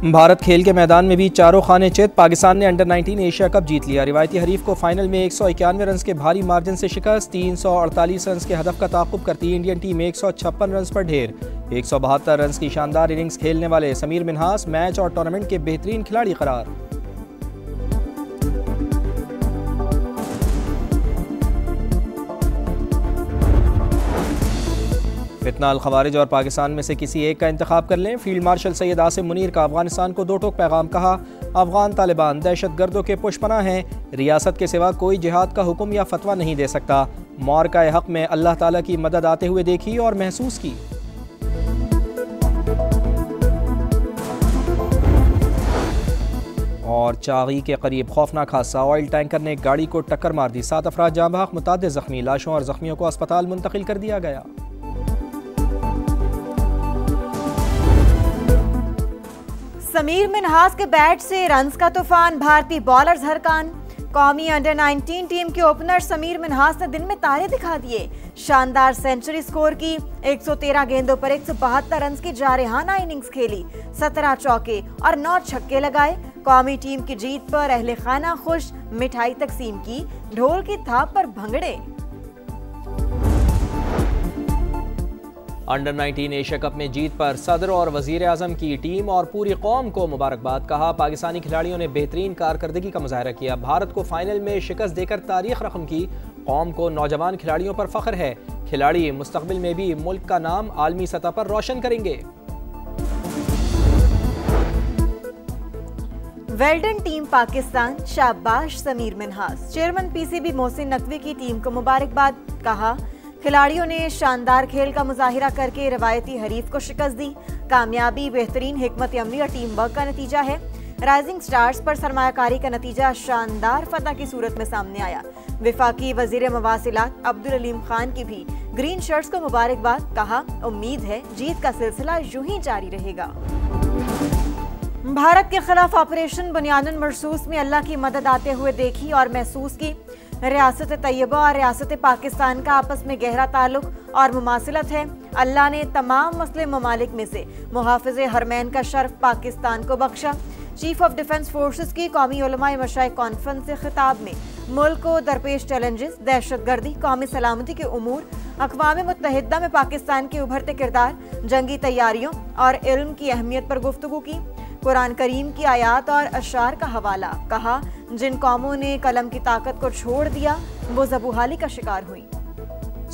भारत खेल के मैदान में भी चारों खाने चित। पाकिस्तान ने अंडर 19 एशिया कप जीत लिया। रिवायती हरीफ को फाइनल में 191 रन के भारी मार्जिन से शिकस्त। 348 रन के हदफ का ताक़ुब करती इंडियन टीम 156 रन पर ढेर। 172 रन की शानदार इनिंग्स खेलने वाले समीर मिन्हास मैच और टूर्नामेंट के बेहतरीन खिलाड़ी करार। फितना अल खवारिज और पाकिस्तान में से किसी एक का इंतखाब कर लें। फील्ड मार्शल सैयद आसिम मुनीर का अफगानिस्तान को दो टोक पैगाम। कहा, अफगान तालिबान दहशतगर्दों के पुष्पना हैं। रियासत के सिवा कोई जिहाद का हुक्म या फतवा नहीं दे सकता। मौरका हक में अल्लाह ताला की मदद आते हुए देखी और महसूस की। और चागी के करीब खौफनाक हादसा। ऑयल टैंकर ने गाड़ी को टक्कर मार दी। 7 अफराद जाँ बहक, मुतादिद जख्मी। लाशों और जख्मियों को अस्पताल मुंतकिल कर दिया गया। समीर मिन्हास के बैट से रन्स का तूफान, भारतीय बॉलर्स हरकान। कौमी अंडर 19 टीम के ओपनर समीर मिन्हास ने दिन में तारे दिखा दिए। शानदार सेंचुरी स्कोर की। 113 गेंदों पर 172 रन की जारहाना इनिंग्स खेली। 17 चौके और 9 छक्के लगाए। कौमी टीम की जीत पर अहले खाना खुश। मिठाई तकसीम की, ढोल की थाप पर भंगड़े। अंडर 19 एशिया कप में जीत पर सदर और वजीर आजम की टीम और पूरी कौम को मुबारकबाद। कहा, पाकिस्तानी खिलाड़ियों ने बेहतरीन कारकर्दगी का मुजाहरा किया। भारत को फाइनल में शिकस्त देकर तारीख रकम की। कौम को नौजवान खिलाड़ियों पर फख्र है। खिलाड़ी मुस्तकबिल में भी मुल्क का नाम आलमी सतह पर रोशन करेंगे। वेल्डन टीम पाकिस्तान, शाबाश समीर मिन्हास। चेयरमैन पीसीबी मोहसिन नकवी की टीम को मुबारकबाद। कहा, खिलाड़ियों ने शानदार खेल का मुजाहिरा करके रवायती हरीफ को शिकस्त दी। कामयाबी बेहतरीन हिकमत अमली और टीम वर्क का नतीजा है। राइजिंग स्टार्स पर सरमायाकारी का नतीजा शानदार फतह की सूरत में सामने आया। विफाकी वजीर मवासिलात अब्दुल अलीम खान की भी ग्रीन शर्ट्स को मुबारकबाद। कहा, उम्मीद है जीत का सिलसिला यूं ही जारी रहेगा। भारत के खिलाफ ऑपरेशन बुनियादुन मरसूस में अल्लाह की मदद आते हुए देखी और महसूस की। रियासत तैयबा और रियासत पाकिस्तान का आपस में गहरा ताल्लुक और मुमासिलत है। अल्लाह ने तमाम मुस्लिम ममालिक में से मुहाफ़िज़ हरमैन का शर्फ पाकिस्तान को बख्शा। चीफ ऑफ डिफेंस फोर्सेस की कौमी उलमाए मशाइख कॉन्फ्रेंस से खिताब में मुल्क को दरपेश चैलेंजेस, दहशतगर्दी, कौमी सलामती के उमूर, अक़वाम मुत्तहिदा में पाकिस्तान के उभरते किरदार, जंगी तैयारियों और इल्म की अहमियत पर गुफ्तगू की। कुरान करीम की आयात और अशार का हवाला। कहा, जिन कौमों ने कलम की ताकत को छोड़ दिया वो ज़बूहाली का शिकार हुई।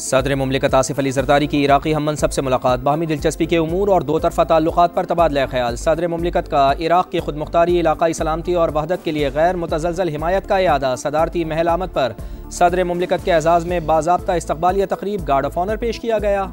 सदर मुमलिकत आसिफ अली जरदारी की इराक़ी हम मनसब से मुलाकात। बाहमी दिलचस्पी के उमूर और दो तरफ़ा ताल्लुक़ात पर तबादला ख्याल। सदर मुमलिकत का इराक़ की खुद मुख्तारी, इलाक़ाई सलामती और वहदत के लिए गैर मुतज़लज़ल हिमायत का इयादा। सदारती महल आमद पर सदर मुमलिकत के एजाज़ में बाज़ाब्ता इस्तक़बालिया तक़रीब, गार्ड ऑफ ऑनर पेश किया गया।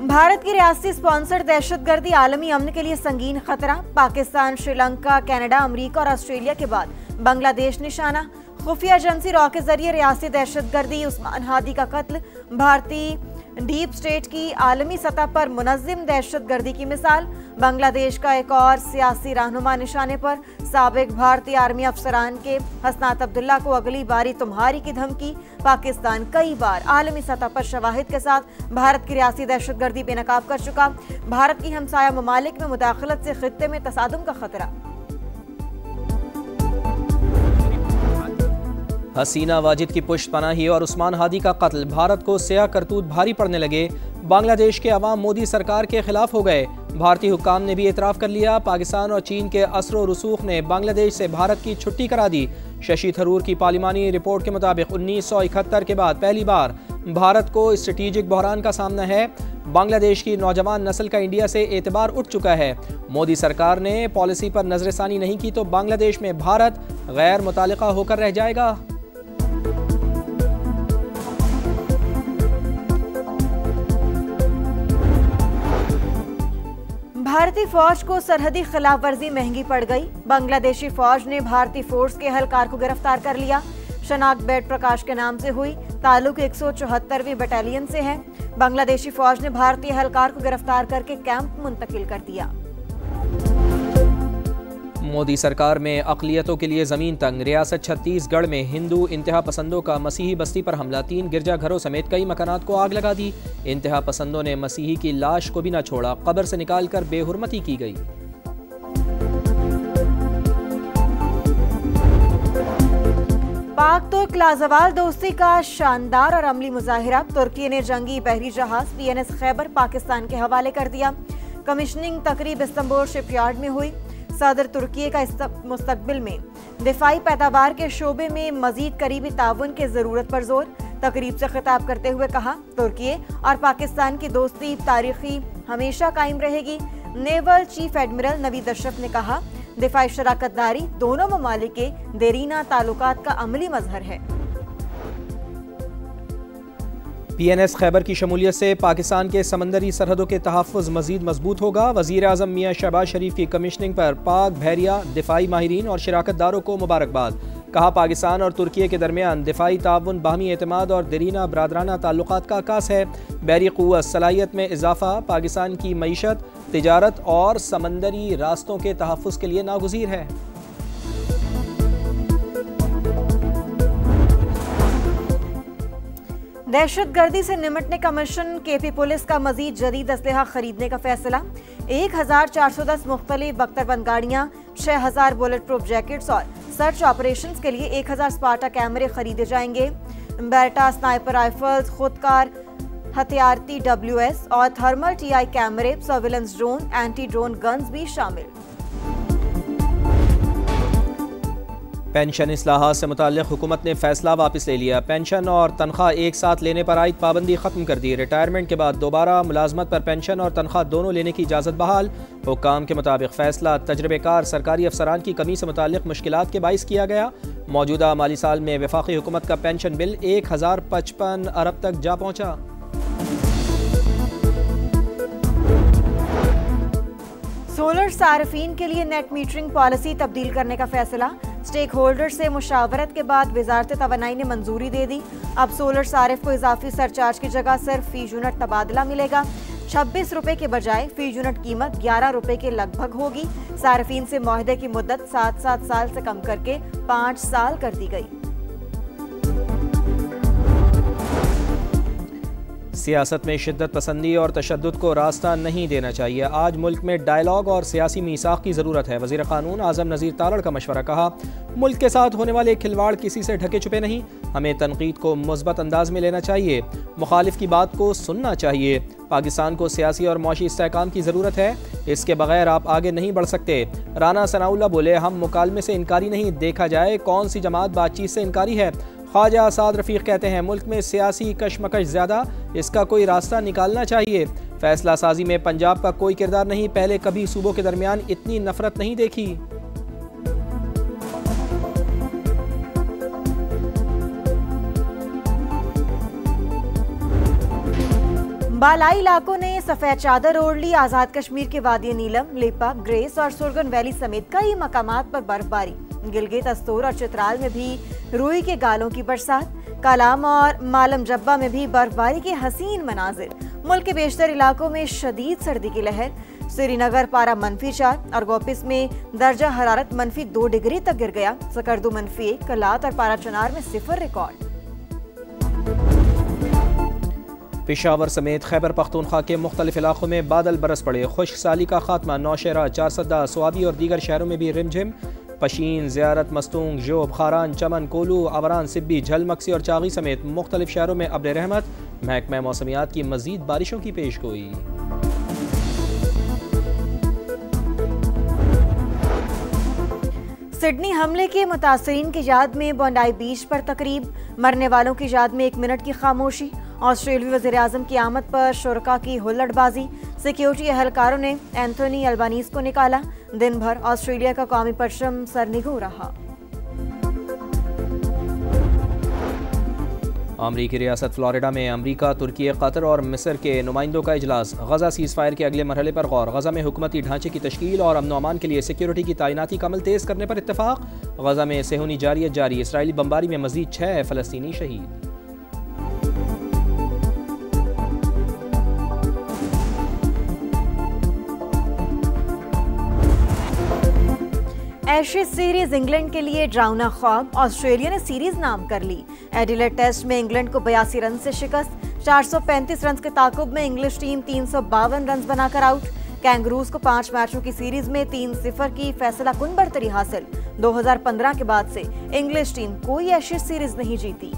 भारत की रियासती स्पॉन्सर्ड दहशतगर्दी आलमी अमन के लिए संगीन खतरा। पाकिस्तान, श्रीलंका, कनाडा, अमेरिका और ऑस्ट्रेलिया के बाद बांग्लादेश निशाना। खुफिया एजेंसी रॉ के जरिए रियासती दहशतगर्दी, उस्मान हादी का कत्ल। भारतीय डीप स्टेट की आलमी सतह पर मुनज़्ज़म दहशतगर्दी की मिसाल। बांग्लादेश का एक और सियासी रहनुमा निशाने पर। साबिक भारतीय आर्मी अफसरान के हसनात अब्दुल्ला को अगली बारी तुम्हारी की धमकी। पाकिस्तान कई बार आलमी सतह पर शवाहिद के साथ भारत की रियासती दहशतगर्दी बेनकाब कर चुका। भारत की हमसाया ममालिक में मुदाखलत से खित्ते में तसादुम का खतरा। हसीना वाजिद की पुष्ट पनाही और उस्मान हादी का कत्ल। भारत को सियाह करतूत भारी पड़ने लगे। बांग्लादेश के अवाम मोदी सरकार के खिलाफ हो गए। भारतीय हुक्काम ने भी एतराफ़ कर लिया। पाकिस्तान और चीन के असर व रसूख ने बांग्लादेश से भारत की छुट्टी करा दी। शशि थरूर की पार्लिमानी रिपोर्ट के मुताबिक 1971 के बाद पहली बार भारत को स्ट्रेटेजिक बहरान का सामना है। बांग्लादेश की नौजवान नस्ल का इंडिया से एतबार उठ चुका है। मोदी सरकार ने पॉलिसी पर नजरसानी नहीं की तो बांग्लादेश में भारत गैर मुतालिका होकर रह जाएगा। भारतीय फौज को सरहदी खिलाफ वर्जी महंगी पड़ गई। बांग्लादेशी फौज ने भारतीय फोर्स के एहलकार को गिरफ्तार कर लिया। शनाख्त बेट प्रकाश के नाम से हुई। ताल्लुक 174वीं बटालियन से है। बांग्लादेशी फौज ने भारतीय एहलकार को गिरफ्तार करके कैंप मुंतकिल कर दिया। मोदी सरकार में अक़लियतों के लिए ज़मीन तंग। रियासत छत्तीसगढ़ में हिंदू इंतहा पसंदों का मसीही बस्ती पर हमला। 3 गिरजाघरों समेत कई मकानात को आग लगा दी। इंतहा पसंदों ने मसीही की लाश को भी न छोड़ा, कब्र से निकालकर बेहुरमती की गई। पाक तुर्क लाजवाल दोस्ती का शानदार और अमली मुजाहिरा। तुर्की ने जंगी बहरी जहाज PNS खैबर पाकिस्तान के हवाले कर दिया। कमिश्निंग तकरीब इस्तांबुल शिपयार्ड में हुई। सदर तुर्की का मुस्तकबिल में दिफाई पैदावार के शोबे में मजीद करीबी ताउन की जरूरत पर जोर। तकरीब से खिताब करते हुए कहा, तुर्की और पाकिस्तान की दोस्ती तारीखी हमेशा कायम रहेगी। Naval chief admiral Naveed Ashraf ने कहा, दिफाई शराकतदारी दोनों ममालिक के देरीना ताल्लुकात का अमली मजहर है। PNS खैबर की शमूलियत से पाकिस्तान के समंदरी सरहदों के तहफ़्फ़ुज़ मज़ीद मजबूत होगा। वज़ीर आज़म मियाँ शहबाज शरीफ की कमिश्निंग पर पाक बहरिया दिफाई माहिरीन और शराकतदारों को मुबारकबाद। कहा, पाकिस्तान और तुर्की के दरमियान दिफाई ताउन बाहमी एतमाद और देरीना बरादराना ताल्लुकात का आकास है। बहरी क़ुव्वत सलाहियत में इजाफा पाकिस्तान की मईशत, तिजारत और समंदरी रास्तों के तहफ़्फ़ुज़ के लिए नागुज़ीर है। दहशत गर्दी से निमटने का मिशन। KP पुलिस का मजीद जदीद असलहा खरीदने का फैसला। 1410 मुख्तलिफ बख्तरबंद गाड़ियाँ, 6000 बुलेट प्रूफ जैकेट्स और सर्च ऑपरेशंस के लिए 1000 स्पार्टा कैमरे खरीदे जाएंगे। बेटा स्नाइपर राइफल्स, खुदकार हथियारती WS और थर्मल TI कैमरे, surveillance drone, anti drone guns भी शामिल। पेंशन इस्लाहात से मुताल्लिक़ हुकूमत ने फैसला वापस ले लिया। पेंशन और तनख्वाह एक साथ लेने पर आयद पाबंदी ख़त्म कर दी। रिटायरमेंट के बाद दोबारा मुलाजमत पर पेंशन और तनख्वाह दोनों लेने की इजाज़त बहाल। हुक्काम के मुताबिक फ़ैसला तजर्बेकार सरकारी अफसरान की कमी से मुताल्लिक़ मुश्किलात के बाइस किया गया। मौजूदा माली साल में वफाकी हुकूमत का पेंशन बिल 1055 अरब तक जा पहुँचा। सोलर सार्फिन के लिए नेट मीटरिंग पॉलिसी तब्दील करने का फैसला। स्टेक होल्डर से मुशावरत के बाद वजारत तवानाई ने मंजूरी दे दी। अब सोलर सारिफ को इजाफी सरचार्ज की जगह सिर्फ फी यूनिट तबादला मिलेगा। 26 रुपए के बजाय फी यूनिट कीमत 11 रुपए के लगभग होगी। सार्फिन से मुआहदे की मुद्दत 7 साल से कम करके 5 साल कर दी गई। सियासत में शिद्दत पसंदी और तशद्दुद को रास्ता नहीं देना चाहिए। आज मुल्क में डायलॉग और सियासी मीसाख की ज़रूरत है। वज़ीर क़ानून आज़म नज़ीर तारड़ का मशवरा। कहा, मुल्क के साथ होने वाले खिलवाड़ किसी से ढके छुपे नहीं। हमें तनकीद को मुस्बत अंदाज में लेना चाहिए, मुखालिफ की बात को सुनना चाहिए। पाकिस्तान को सियासी और मौशी इस्तेहकाम की ज़रूरत है, इसके बगैर आप आगे नहीं बढ़ सकते। राना सनाउल्लाह बोले, हम मुकालमे से इनकारी नहीं, देखा जाए कौन सी जमात बातचीत से इनकारी है। ख्वाजा आसाद रफ़ीक कहते हैं, मुल्क में सियासी कशमकश ज़्यादा, इसका कोई रास्ता निकालना चाहिए। फैसला साजी में पंजाब का कोई किरदार नहीं, पहले कभी सूबों के दरमियान इतनी नफरत नहीं देखी। बालाई इलाकों ने सफेद चादर ओढ़ ली। आजाद कश्मीर के वादी नीलम, लेपा, ग्रेस और सुरगन वैली समेत कई मकामात पर बर्फबारी। गिलगित, अस्तूर और चित्राल में भी रूई के गालों की बरसात। कलाम और मालम जब्बा में भी बर्फबारी के हसीन मनाजिर। मुल्क के बेशतर इलाकों में शदीद सर्दी की लहर। श्रीनगर पारा -4 और गोपिस में दर्जा हरारत -2 डिग्री तक गिर गया। सकर्दू -1, कलात और पारा चनार में 0 रिकॉर्ड। पेशावर समेत खैबर पख्तूनख्वा के मुख्तलिफ इलाकों में बादल बरस पड़े। खुश्क साली का खात्मा। नौशहरा, चारसद्दा, स्वाबी और दीगर शहरों में भी रिमझिम। पशीन, ज़ियारत, मस्तूंग, जोब, खारान, चमन, कोलू, अवरान, सिब्बी, झल, मक्सी और चागी समेत मुख्तलिफ शहरों में अब्र रहमत। महकमा मौसमियात की मजीद बारिशों की पेश गोई। सिडनी हमले के मुतासरीन की याद में बोंडाई बीच पर तकरीब। मरने वालों की याद में 1 मिनट की खामोशी। ऑस्ट्रेलियाई वज़ीर आज़म की आमद पर शुरका की हुल्लड़बाजी। सिक्योरिटी एहलकारों ने एंथोनी अल्बानीज को निकाला। दिन भर ऑस्ट्रेलिया का कौमी परचम सरनिगू रहा। अमरीकी रियासत फ्लोरिडा में अमरीका, तुर्की, कतर और मिस्र के नुमाइंदों का इजलास। गजा सीज़ फायर के अगले मरहले पर गौर। गजा में हुकूमती ढांचे की तश्कील और अमन अमान के लिए सिक्योरिटी की तैनाती का अमल तेज़ करने पर इत्तफाक। गजा में सेहूनी जारियत जारी। इसराइली बमबारी में मजीद 6 फ़लस्तीनी शहीद। एशेज सीरीज इंग्लैंड के लिए ड्राउना ख्वाब, ऑस्ट्रेलिया ने सीरीज नाम कर ली। एडिलेड टेस्ट में इंग्लैंड को 82 रन से शिकस्त। 435 रन के ताकुब में इंग्लिश टीम 352 रन बनाकर आउट। कैंगरूज को 5 मैचों की सीरीज में 3-0 की फैसला कुन बढ़तरी हासिल। 2015 के बाद से इंग्लिश टीम कोई एशेज सीरीज नहीं जीती।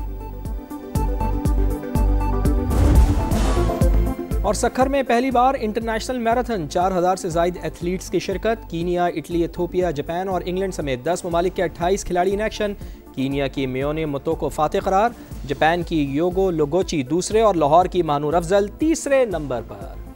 और सखर में पहली बार इंटरनेशनल मैराथन, 4000 से ज़ायद एथलीट्स की शिरकत। कीनिया, इटली, इथियोपिया, जापान और इंग्लैंड समेत 10 ममालिक के 28 खिलाड़ी इन एक्शन। कीनिया की मियोने मोतोको फातेह करार, जापान की योगो लोगोची दूसरे और लाहौर की मानूर अफजल तीसरे नंबर पर।